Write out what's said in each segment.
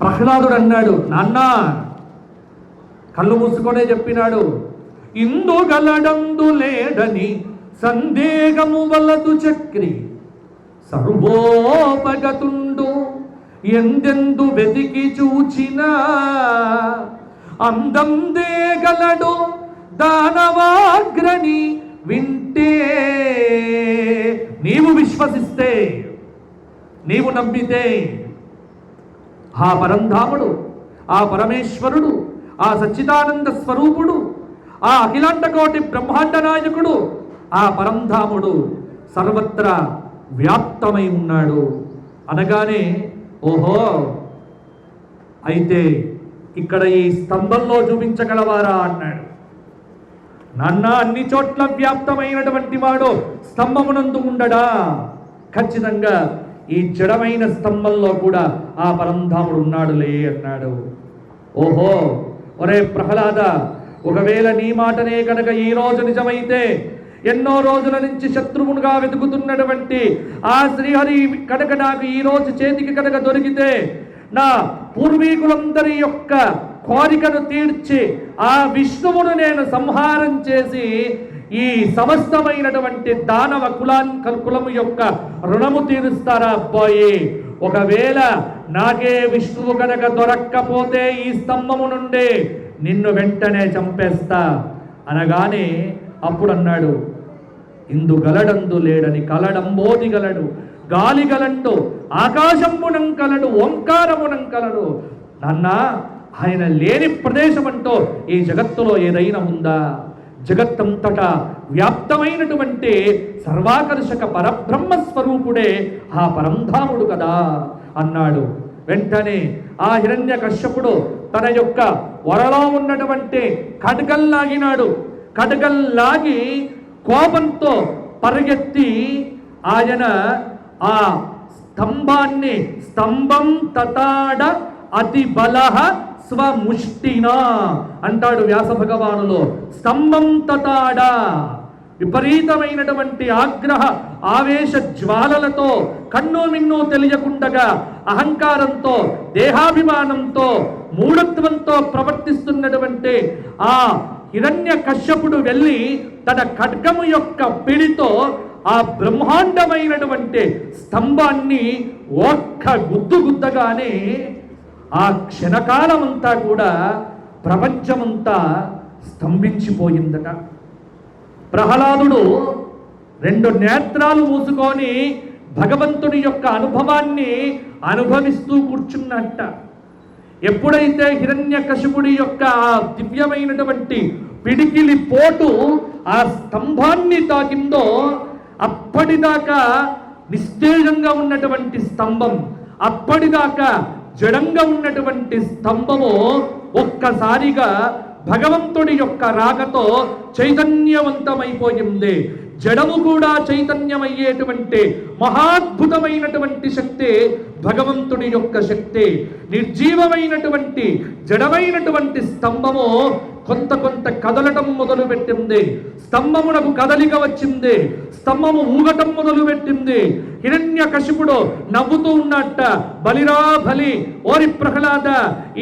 ప్రహ్లాదుడు అన్నాడు, నాన్న కళ్ళు మూసుకొనే చెప్పినాడు, ఇందు గలడందు లేడని సందేహము వలదు చక్రి సర్వోపగతుండు ఎందెందు వెతికి చూచినా అందందే గలడు దానవాగ్రని వింటే. నీవు విశ్వసిస్తే, నీవు నమ్మితే ఆ పరంధాముడు, ఆ పరమేశ్వరుడు, ఆ సచ్చిదానంద స్వరూపుడు, ఆ అఖిలాండకోటి బ్రహ్మాండ నాయకుడు, ఆ పరంధాముడు సర్వత్రా వ్యాప్తమై ఉన్నాడు అనగానే, ఓహో అయితే ఇక్కడ ఈ స్తంభంలో చూపించగలవారా అన్నాడు. నాన్న అన్ని చోట్ల వ్యాప్తమైనటువంటి వాడు స్తంభమునందు ఉండడా? ఖచ్చితంగా ఈ జడమైన స్తంభంలో కూడా ఆ పరంధాముడు ఉన్నాడులే అన్నాడు. ఓహో ఒరే ప్రహ్లాద, ఒకవేళ నీ మాటనే కనుక ఈ రోజు నిజమైతే, ఎన్నో రోజుల నుంచి శత్రువునుగా వెతుకుతున్నటువంటి ఆ శ్రీహరి కనుక నాకు ఈ రోజు చేతికి కనుక దొరికితే, నా పూర్వీకులందరి యొక్క కోరికను తీర్చి ఆ విష్ణువును నేను సంహారం చేసి ఈ సమస్తమైనటువంటి దానవ కులము యొక్క రుణము తీరుస్తారా అబ్బాయి? ఒకవేళ నాకే విష్ణువు కనుక దొరక్కపోతే ఈ స్తంభము నుండి నిన్ను వెంటనే చంపేస్తా అనగానే అప్పుడు అన్నాడు, ఇందు గలడందు లేడని కలడంబోది గలడు గాలి గలండు ఆకాశంబునం కలడు ఓంకారమునం కలడు. నాన్న, ఆయన లేని ప్రదేశం అంటూ ఈ జగత్తులో ఏదైనా ఉందా? జగత్తంతటా వ్యాప్తమైనటువంటి సర్వాకర్షక పరబ్రహ్మ స్వరూపుడే ఆ పరంధాముడు కదా అన్నాడు. వెంటనే ఆ హిరణ్యకశ్యపుడు తన యొక్క వరలో ఉన్నటువంటి ఖడ్గల్లాగినాడు. ఖడ్గల్లాగి కోపంతో పరిగెత్తి ఆయన ఆ స్తంభం తతాడ అతి బలహ స్వముష్టినా అంటాడు వ్యాస భగవానులో. స్తంభం తతాడ విపరీతమైనటువంటి ఆగ్రహ ఆవేశ జ్వాలలతో, కన్ను మిన్ను తెలియకుండగా అహంకారంతో, దేహాభిమానంతో, మూఢత్వంతో ప్రవర్తిస్తున్నటువంటి ఆ హిరణ్య కశ్యపుడు వెళ్ళి తన ఖడ్గము యొక్క పిడితో ఆ బ్రహ్మాండమైనటువంటి స్తంభాన్ని ఒక్క గుద్దగానే ఆ క్షణకాలమంతా కూడా ప్రపంచమంతా స్తంభించిపోయిందట. ప్రహ్లాదుడు రెండు నేత్రాలు మూసుకొని భగవంతుని యొక్క అనుభవాన్ని అనుభవిస్తూ కూర్చున్నట్ట. ఎప్పుడైతే హిరణ్యకశిపుడి యొక్క ఆ దివ్యమైనటువంటి పిడికిలి పోటు ఆ స్తంభాన్ని తాకిందో, అప్పటిదాకా నిస్తేజంగా ఉన్నటువంటి స్తంభం, అప్పటిదాకా జడంగా ఉన్నటువంటి స్తంభము ఒక్కసారిగా భగవంతుడి యొక్క రాకతో చైతన్యవంతమైపోయింది. జడము కూడా చైతన్యమయ్యేటువంటి మహాద్భుతమైనటువంటి శక్తి భగవంతుడి యొక్క శక్తి. నిర్జీవమైనటువంటి జడమైనటువంటి స్తంభము కొంత కదలటం మొదలు పెట్టింది. స్తంభమునకు కదలిక వచ్చింది. స్తంభము ఊగటం మొదలు పెట్టింది. హిరణ్యకశిపుడు నవ్వుతూ ఉన్నట్ట, బలిరా బలి, ఓరి ప్రహ్లాద,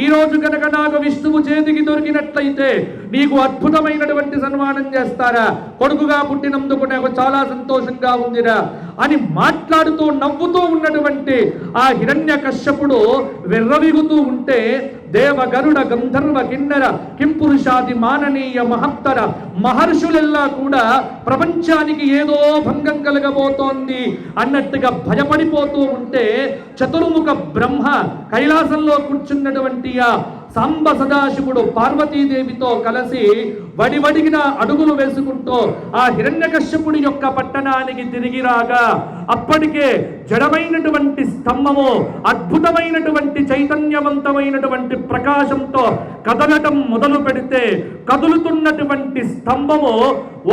ఈ రోజు కనుక నాకు విష్ణువు చేతికి దొరికినట్లయితే నీకు అద్భుతమైనటువంటి సన్మానం చేస్తారా? కొడుకుగా పుట్టినందుకు నాకు చాలా సంతోషంగా ఉందిరా అని మాట్లాడుతూ నవ్వుతూ ఉన్నటువంటి ఆ హిరణ్యకశ్యపుడు విర్రవిగుతూ ఉంటే, దేవ గరుడ గంధర్వ కిన్నర కింపురుషాది మాననీయ మహత్తర మహర్షులెల్లా కూడా ప్రపంచానికి ఏదో భంగం కలగబోతోంది అన్నట్టుగా భయపడిపోతూ ఉంటే, చతుర్ముఖ బ్రహ్మ కైలాసంలో కూర్చున్నటువంటి ఆ సాంబ సదాశివుడు పార్వతీదేవితో కలిసి వడివడిగిన అడుగులు వేసుకుంటూ ఆ హిరణ్యకశ్యపుడి యొక్క పట్టణానికి తిరిగి రాగా, అప్పటికే జడమైనటువంటి స్తంభము అద్భుతమైనటువంటి చైతన్యవంతమైనటువంటి ప్రకాశంతో కదలటం మొదలు పెడితే, కదులుతున్నటువంటి స్తంభము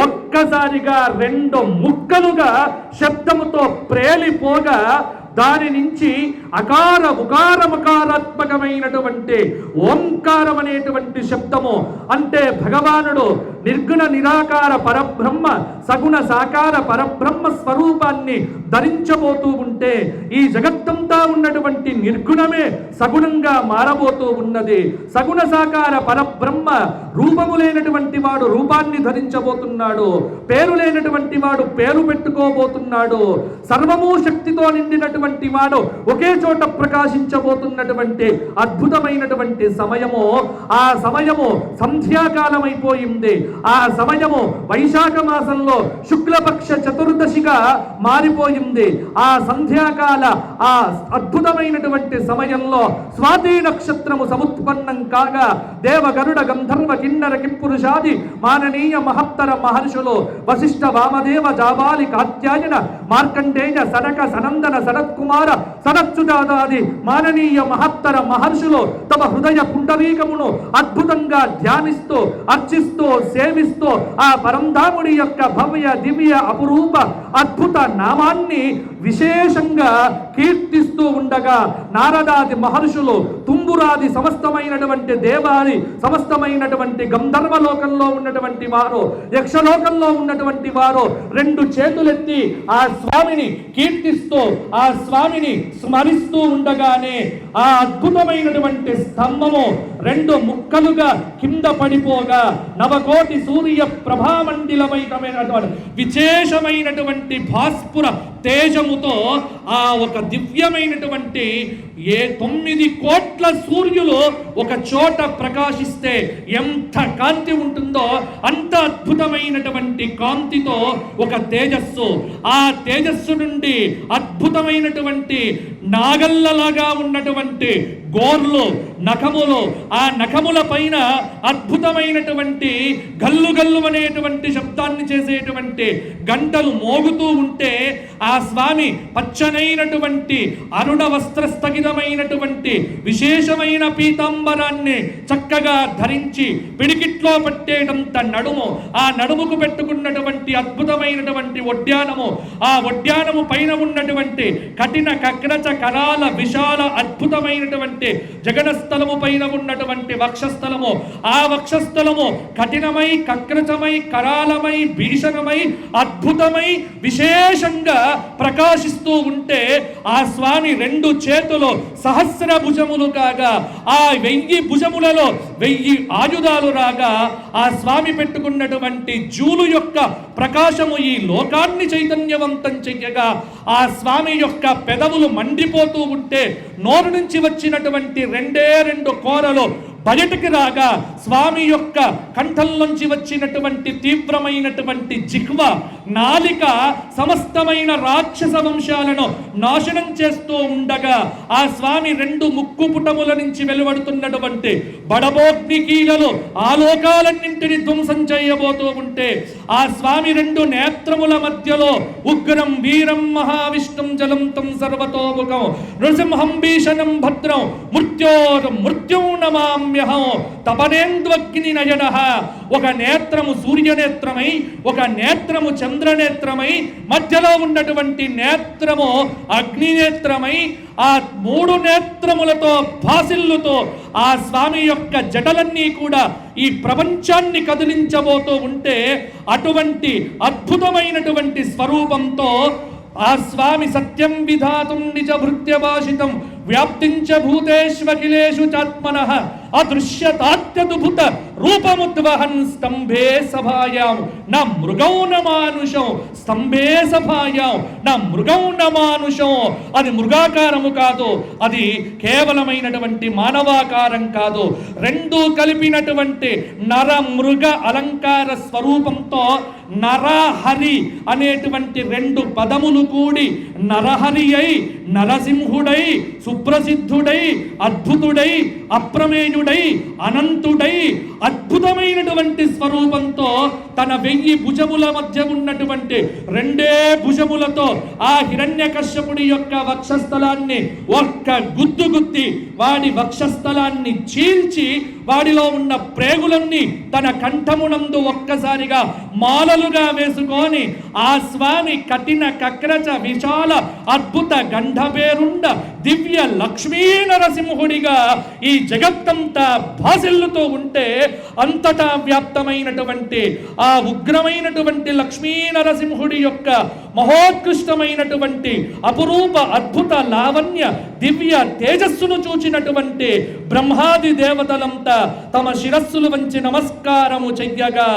ఒక్కసారిగా రెండు ముక్కలుగా శబ్దముతో ప్రేలిపోగా, దాని నుంచి అకార ఉకారమకారాత్మకమైనటువంటి ఓంకారం అనేటువంటి శబ్దము, అంటే భగవానుడు నిర్గుణ నిరాకార పరబ్రహ్మ సగుణ సాకార పరబ్రహ్మ స్వరూపాన్ని ధరించబోతూ ఉంటే ఈ జగత్తంతా ఉన్నటువంటి నిర్గుణమే సగుణంగా మారబోతూ ఉన్నది. సగుణ సాకార పరబ్రహ్మ రూపము లేనటువంటి వాడు రూపాన్ని ధరించబోతున్నాడు, పేరు లేనటువంటి వాడు పేరు పెట్టుకోబోతున్నాడు. సర్వము శక్తితో నిండినటువంటి వాడు ఒకే చోట ప్రకాశించబోతున్నటువంటి అద్భుతమైనటువంటి సమయము. ఆ సమయము సంధ్యాకాలం అయిపోయింది. ఆ సమయము వైశాఖ మాసంలో శుక్లపక్ష చతుర్దశిగా మారిపోయింది. ఆ సంధ్యాకాల ఆ అద్భుతమైనటువంటి సమయంలో స్వాతి నక్షత్రము సముత్పన్నం కాగా దేవగరుడ గంధర్వ కిన్నర కింపురుషాది మాననీయ మహత్తర మహర్షులు వశిష్ఠ వామదేవ జాబాలి కాత్యాయన మార్కండేయ సనక సనందన సనత్కుమార సనత్సుజాదాది మాననీయ మహత్తర మహర్షులు తమ హృదయ పుండరీకమును అద్భుతంగా ధ్యానిస్తూ అర్చిస్తూ సేవిస్తూ ఆ పరంధాముడి యొక్క భవ్య దివ్య అపురూప అద్భుత నామాన్ని విశేషంగా కీర్తిస్తూ ఉండగా నారదాది మహర్షులు తుంబురాది సమస్తమైనటువంటి దేవాది సమస్తమైనటువంటి గంధర్వలోకంలో ఉన్నటువంటి వారు యక్షలోకంలో ఉన్నటువంటి వారు రెండు చేతులెత్తి ఆ స్వామిని కీర్తిస్తూ ఆ స్వామిని స్మరిస్తూ ఉండగానే ఆ అద్భుతమైనటువంటి స్తంభము రెండు ముక్కలుగా కింద పడిపోగా నవకోటి సూర్య ప్రభామండిలమైనటువంటి విశేషమైనటువంటి భాస్పుర తేజముతో ఆ ఒక దివ్యమైనటువంటి 9 కోట్ల సూర్యులు ఒక చోట ప్రకాశిస్తే ఎంత కాంతి ఉంటుందో అంత అద్భుతమైనటువంటి కాంతితో ఒక తేజస్సు. ఆ తేజస్సు నుండి అద్భుతమైనటువంటి నాగల్లలాగా ఉన్నటువంటి గోర్లు నఖములు, ఆ నఖముల పైన అద్భుతమైనటువంటి గల్లు గల్లు అనేటువంటి శబ్దాన్ని చేసేటువంటి గంటలు మోగుతూ ఉంటే ఆ స్వామి పచ్చనైనటువంటి అరుణ వస్త్రస్థగితమైనటువంటి విశేషమైన పీతాంబరాన్ని చక్కగా ధరించి పిడికిట్లో పట్టేటంత నడుము, ఆ నడుముకు పెట్టుకున్నటువంటి అద్భుతమైనటువంటి ఒడ్యానము, ఆ ఒడ్యానము పైన ఉన్నటువంటి కఠిన కక్రచ కరాల విశాల అద్భుతమైనటువంటి జగనస్థలము పైన ఉన్నటువంటి వక్షస్థలము, ఆ వక్షస్థలము కఠినమై కక్రచమై కరాలమై భీషణమై అద్భుతమై విశేషంగా ప్రకాశిస్తూ ఉంటే ఆ స్వామి రెండు చేతులు సహస్ర భుజములు కాగా ఆ 1000 భుజములలో 1000 ఆయుధాలు రాగా ఆ స్వామి పెట్టుకున్నటువంటి జూలు యొక్క ప్రకాశము ఈ లోకాన్ని చైతన్యవంతం చెయ్యగా ఆ స్వామి యొక్క పెదవులు మండిపోతూ ఉంటే నోరు నుంచి వచ్చినటువంటి 2 కోరలు బయటికి రాగా స్వామి యొక్క కంఠంలోంచి వచ్చినటువంటి తీవ్రమైనటువంటి జిహ్వ నాలిక సమస్తమైన రాక్షస వంశాలను నాశనం చేస్తూ ఉండగా ఆ స్వామి 2 ముక్కు పుటముల నుంచి వెలువడుతున్నటువంటి బడబోగ్నికీలలు ఆ లోకాలన్నింటినీ ధ్వంసం చేయబోతూ ఉంటే ఆ స్వామి 2 నేత్రముల మధ్యలో ఉగ్రం వీరం మహావిష్ణుం జలంతం సర్వతోముఖం నృసింహం భీషణం భద్రం మృత్యు నమామి తపనేంద్వగ్ని నయన. ఒక నేత్రము సూర్యనేత్రమై ఒక నేత్రము చంద్రనేత్రమై మధ్యలో ఉన్నటువంటి నేత్రము అగ్నినేత్రమై ఆ 3 నేత్రములతో భాసిల్లుతో ఆ స్వామి యొక్క జటలన్నీ కూడా ఈ ప్రపంచాన్ని కదిలించబోతూ ఉంటే అటువంటి అద్భుతమైనటువంటి స్వరూపంతో ఆ స్వామి సత్యం విధాతుం నిజ భృత్య భాషితం వ్యాప్తించ భూతేష్వఖిలేషు చాత్మనః అదృశ్యతాత్యద్భుత రూపముద్వహన్ స్తంభే సభాయాం న మృగౌ న మానుషం. స్తంభే సభాయాం న మృగౌ న మానుషం. అది మృగాకారము కాదు, అది కేవలమైనటువంటి మానవాకారం కాదు. 2 కలిపినటువంటి నర మృగ అలంకార స్వరూపంతో నరహరి అనేటువంటి 2 పదములు కూడి నరహరి అయి నరసింహుడై సుప్రసిద్ధుడై అద్భుతుడై అప్రమేయుడై అనంతుడై అద్భుతమైనటువంటి స్వరూపంతో తన 1000 భుజముల మధ్య ఉన్నటువంటి 2 భుజములతో ఆ హిరణ్యకశ్యపుడి యొక్క వక్షస్థలాన్ని ఒక్క గుద్దు గుద్ది వాడి వక్షస్థలాన్ని చీల్చి వాడిలో ఉన్న ప్రేగులన్నీ తన కంఠమునందు ఒక్కసారిగా మాలలుగా వేసుకొని ఆ స్వామి కఠిన కక్రచ విశాల అద్భుత గంధపేరుండ దివ్య లక్ష్మీ నరసింహుడిగా ఈ జగత్తంతా భాసిల్లుతూ ఉంటే అంతటా వ్యాప్తమైనటువంటి ఆ ఉగ్రమైనటువంటి లక్ష్మీ నరసింహుడి యొక్క మహోత్కృష్టమైనటువంటి అపురూప అద్భుత లావణ్య దివ్య తేజస్సును చూచినటువంటి బ్రహ్మాది దేవతలంతా తమ శిరస్సులు వంచి నమస్కారము చెయ్యగా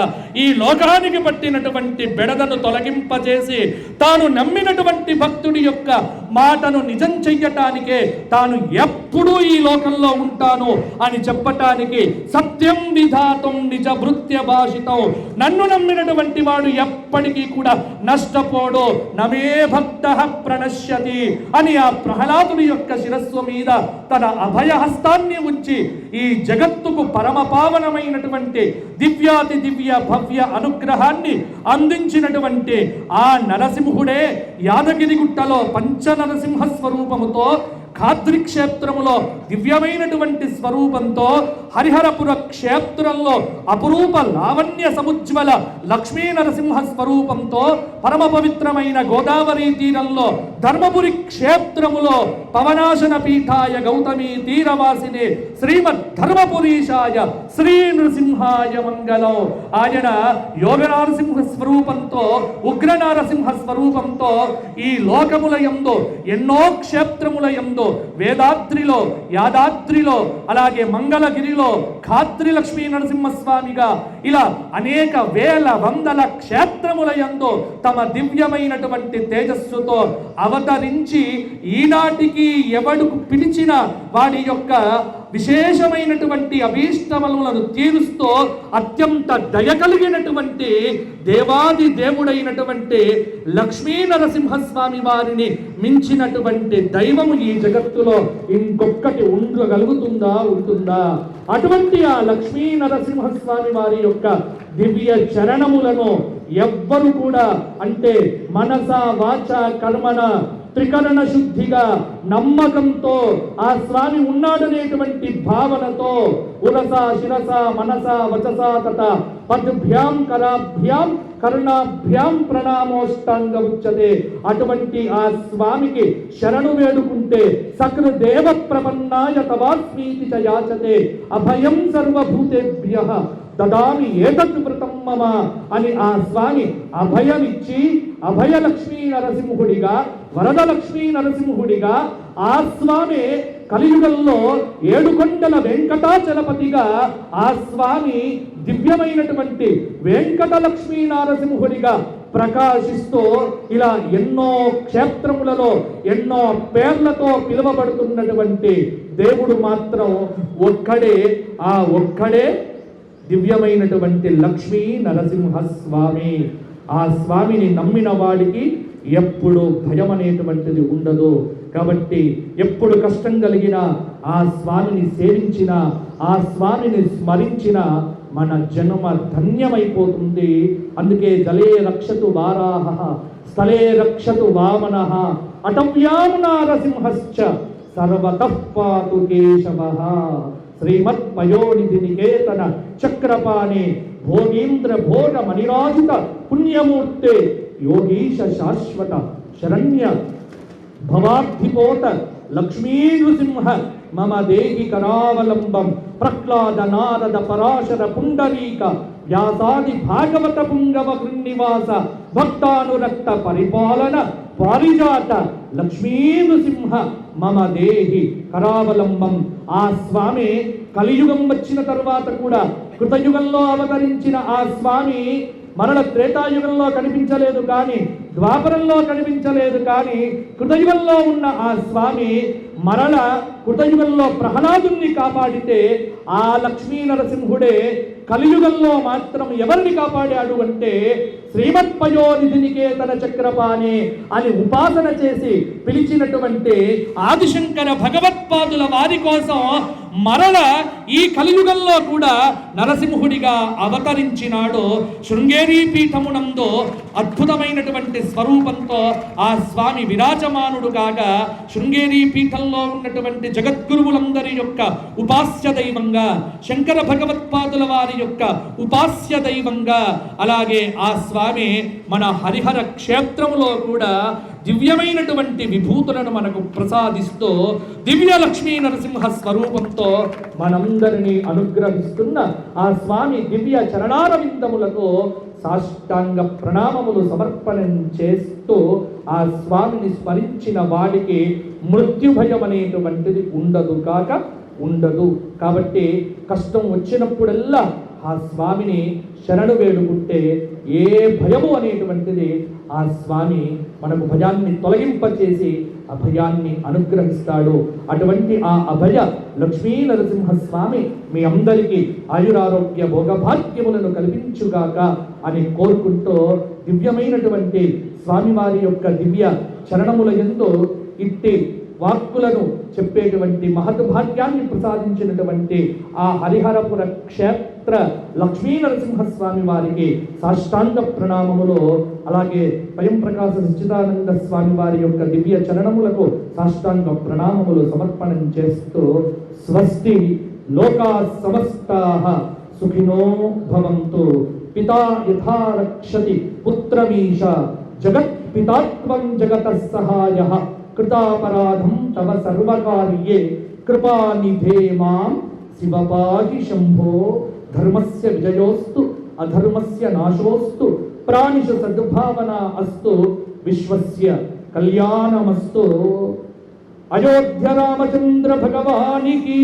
ఈ లోకానికి పట్టినటువంటి బెడదను తొలగింపజేసి తాను నమ్మినటువంటి భక్తుడి యొక్క మాటను నిజం చెయ్యటానికే తాను ఎప్పుడూ ఈ లోకంలో ఉంటాను అని చెప్పటానికి సత్యం విధాతం నిజ భృత్య భాషితం, నన్ను నమ్మినటువంటి వాడు ఎప్పటికీ కూడా నష్టపోడు, నమే భక్త ప్రణశ్యతి అని ఆ ప్రహ్లాదుడి యొక్క శిరస్సు మీద తన అభయహస్తాన్ని ఉంచి ఈ జగత్తుకు పరమ పావనమైనటువంటి దివ్యాతి దివ్య భవ్య అనుగ్రహాన్ని అందించినటువంటి ఆ నరసింహుడే యాదగిరిగుట్టలో పంచ నరసింహ స్వరూపముతో, ఖాద్రి క్షేత్రములో దివ్యమైనటువంటి స్వరూపంతో, హరిహరపుర క్షేత్రంలో అపురూప లావణ్య సముజ్వల లక్ష్మీ నరసింహ స్వరూపంతో, పరమ పవిత్రమైన గోదావరి తీరంలో ధర్మపురి క్షేత్రములో పవనాశన పీఠాయ గౌతమి తీరవాసిని శ్రీమద్ ధర్మపురీశాయ శ్రీ నృసింహాయ మంగళం. ఆయన యోగ నరసింహ స్వరూపంతో, ఉగ్ర నరసింహ స్వరూపంతో ఈ లోకముల యందు ఎన్నో క్షేత్రముల యందు వేదాద్రిలో, యాదాద్రిలో, అలాగే మంగళగిరిలో ఖాద్రి లక్ష్మీ నరసింహస్వామిగా ఇలా అనేక వేల వందల క్షేత్రముల యందు తమ దివ్యమైనటువంటి తేజస్సుతో అవతరించి ఈనాటికి ఎవడుకు పిలిచిన వాడి యొక్క విశేషమైనటువంటి అభీష్టములను తీరుస్తూ అత్యంత దయ కలిగినటువంటి దేవాది దేవుడైనటువంటి లక్ష్మీ నరసింహస్వామి వారిని మించినటువంటి దైవము ఈ జగత్తులో ఇంకొక్కటి ఉంటుందా? అటువంటి ఆ లక్ష్మీ నరసింహస్వామి వారి యొక్క దివ్య చరణములను ఎవ్వరు కూడా అంటే మనస వాచ కర్మణ త్రికరణ శుద్ధిగా నమ్మకంతో ఆ స్వామి ఉన్నాడనేటువంటి భావనతో ఉరస శిరస మనస వచస తత పద్భ్యాం కరాభ్యాం కరుణాభ్యాం ప్రణామోష్టాంగ ఉచ్యతే. అటువంటి ఆ స్వామికి శరణు వేడుకుంటే సకృదేవ ప్రపన్నాయ తవాస్మీతి చ యాచతే అభయం సర్వభూతేభ్యః దదామి ఏతత్ వృతం మమ అని ఆ స్వామి అభయమిచ్చి అభయలక్ష్మీ నరసింహుడిగా, వరద లక్ష్మీ నరసింహుడిగా ఆ స్వామి కలియుగంలో ఏడుకొండల వెంకటాచలపతిగా ఆ స్వామి దివ్యమైనటువంటి వెంకట లక్ష్మీ నరసింహుడిగా ప్రకాశిస్తూ ఇలా ఎన్నో క్షేత్రములలో ఎన్నో పేర్లతో పిలువబడుతున్నటువంటి దేవుడు మాత్రం ఒక్కడే దివ్యమైనటువంటి లక్ష్మీ నరసింహ స్వామి. ఆ స్వామిని నమ్మిన వాడికి ఎప్పుడు భయం అనేటువంటిది ఉండదు. కాబట్టి ఎప్పుడు కష్టం కలిగినా ఆ స్వామిని సేవించిన, ఆ స్వామిని స్మరించిన మన జన్మ ధన్యమైపోతుంది. అందుకే జలే రక్షతు వారాహ స్థలే రక్షతు వామనః అటవ్యాం నారసింహశ్చ సర్వతః పాతు కేశవః. శ్రీమత్ పయోనిధి నికేతన చక్రపాణి భోగీంద్ర భోగ మణిరాజిత పుణ్యమూర్తే యోగీశ శాశ్వత శరణ్య భవాబ్ధిపోత లక్ష్మీ నృసింహ మమ దేహి కరావలంబం ప్రహ్లాద నారద పరాశర పుండరీక వ్యాసాది భాగవత పుంగవ కృన్నివాస భక్తానురక్త పరిపాలన పారిజాత లక్ష్మీ నృసింహ మమ దేహి కరావలంబం. ఆ స్వామి కలియుగం వచ్చిన తరువాత కూడా కృతయుగంలో అవతరించిన ఆ స్వామి మరల త్రేతాయుగంలో కనిపించలేదు కానీ, ద్వాపరంలో కనిపించలేదు కానీ, కృతయుగంలో ఉన్న ఆ స్వామి మరల కృతయుగంలో ప్రహ్లాదుని కాపాడితే ఆ లక్ష్మీ నరసింహుడే కలియుగంలో మాత్రం ఎవరిని కాపాడాడు అంటే శ్రీమత్పయోనిధి నికేతన చక్రపాణి అని ఉపాసన చేసి పిలిచినటువంటి ఆదిశంకర భగవత్పాదుల వారి కోసం మరల ఈ కలియుగంలో కూడా నరసింహుడిగా అవతరించినాడు. శృంగేరి పీఠమునందు అద్భుతమైనటువంటి స్వరూపంతో ఆ స్వామి విరాజమానుడు కాగా శృంగేరి పీఠంలో ఉన్నటువంటి జగద్గురువులందరి యొక్క ఉపాస్య దైవంగా, శంకర భగవత్పాదుల వారి యొక్క ఉపాస్య దైవంగా, అలాగే ఆ స్వామి మన హరిహర క్షేత్రములో కూడా దివ్యమైనటువంటి విభూతులను మనకు ప్రసాదిస్తూ దివ్య లక్ష్మీ నరసింహ స్వరూపంతో మనందరినీ అనుగ్రహిస్తున్న ఆ స్వామి దివ్య చరణారవిందములకు సాష్టాంగ ప్రణామములు సమర్పణం చేస్తూ ఆ స్వామిని స్మరించిన వాడికి మృత్యుభయం అనేటువంటిది ఉండదు. కాబట్టి కష్టం వచ్చినప్పుడల్లా ఆ స్వామిని శరణు వేడుకుంటే ఏ భయము అనేటువంటిది ఆ స్వామి మనకు భయాన్ని తొలగింపచేసి అభయాన్ని అనుగ్రహిస్తాడు. అటువంటి ఆ అభయ లక్ష్మీ నరసింహ స్వామి మీ అందరికీ ఆయురారోగ్య భోగభాగ్యములను కల్పించుగాక అని కోరుకుంటూ దివ్యమైనటువంటి స్వామివారి యొక్క దివ్య చరణముల యందు ఇట్టి వాక్కులను చెప్పేటువంటి మహద్భాగ్యాన్ని ప్రసాదించినటువంటి ఆ హరిహరపుర క్షేత్ర లక్ష్మీ నరసింహస్వామి వారికి సాష్టాంగ ప్రణామములు, అలాగే స్వయం ప్రకాశ సచ్చిదానంద స్వామి వారి యొక్క దివ్య చరణములకు సాష్టాంగ ప్రణామములు సమర్పణం చేస్తూ స్వస్తి లోకా సమస్తాః సుఖినో భవంతు. పితా యథా రక్షతి పుత్రమీశ జగత్ పితాత్వం జగతః సహాయః కృతాపరాధం తవ సర్వకార్యే కృపానిధే మాం శివ పాహి శంభో. ధర్మస్య విజయోస్తు అధర్మస్య నాశోస్తు ప్రాణిషు సద్భావన అస్తు విశ్వస్య కళ్యాణమస్తు. అయోధ్య రామచంద్ర భగవానికి